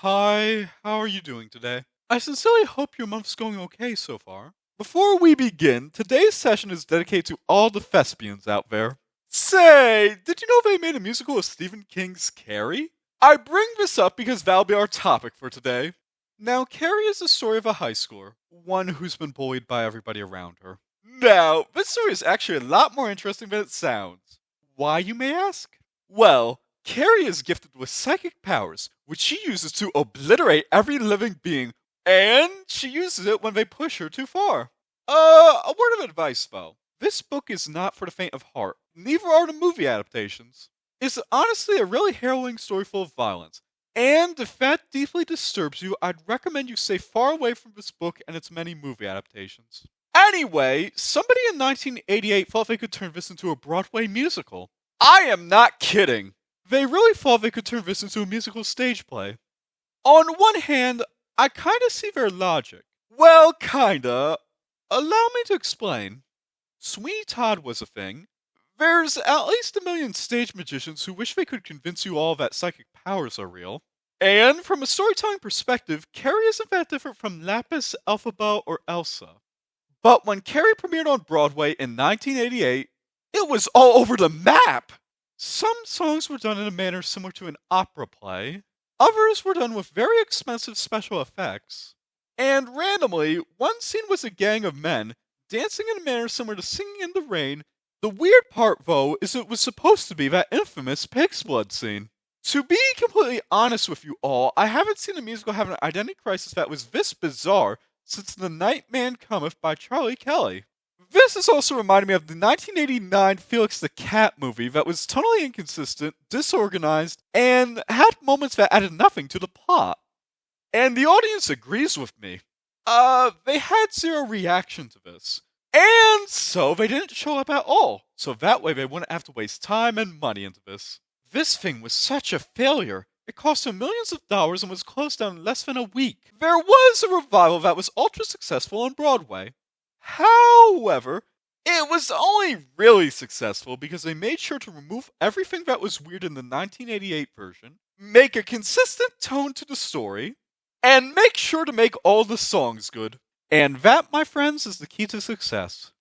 Hi, how are you doing today? I sincerely hope your month's going okay so far. Before we begin, today's session is dedicated to all the thespians out there. Say, did you know they made a musical of Stephen King's Carrie? I bring this up because that'll be our topic for today. Now, Carrie is the story of a high schooler, one who's been bullied by everybody around her. Now, this story is actually a lot more interesting than it sounds. Why, you may ask? Well, Carrie is gifted with psychic powers, which she uses to obliterate every living being, and she uses it when they push her too far. A word of advice though. This book is not for the faint of heart, neither are the movie adaptations. It's honestly a really harrowing story full of violence, and if that deeply disturbs you, I'd recommend you stay far away from this book and its many movie adaptations. Anyway, somebody in 1988 thought they could turn this into a Broadway musical. I am not kidding. They really thought they could turn this into a musical stage play. On one hand, I kinda see their logic. Well, kinda. Allow me to explain. Sweeney Todd was a thing. There's at least a million stage magicians who wish they could convince you all that psychic powers are real. And from a storytelling perspective, Carrie isn't that different from Lapis, Elphaba, or Elsa. But when Carrie premiered on Broadway in 1988, it was all over the map! Some songs were done in a manner similar to an opera play, others were done with very expensive special effects, and randomly, one scene was a gang of men dancing in a manner similar to Singing in the Rain. The weird part, though, is it was supposed to be that infamous pig's blood scene. To be completely honest with you all, I haven't seen a musical have an identity crisis that was this bizarre since The Night Man Cometh by Charlie Kelly. This has also reminded me of the 1989 Felix the Cat movie that was tonally inconsistent, disorganized, and had moments that added nothing to the plot. And the audience agrees with me. They had zero reaction to this. And so they didn't show up at all, so that way they wouldn't have to waste time and money into this. This thing was such a failure. It cost them millions of dollars and was closed down in less than a week. There was a revival that was ultra successful on Broadway. However, it was only really successful because they made sure to remove everything that was weird in the 1988 version, make a consistent tone to the story, and make sure to make all the songs good. And that, my friends, is the key to success.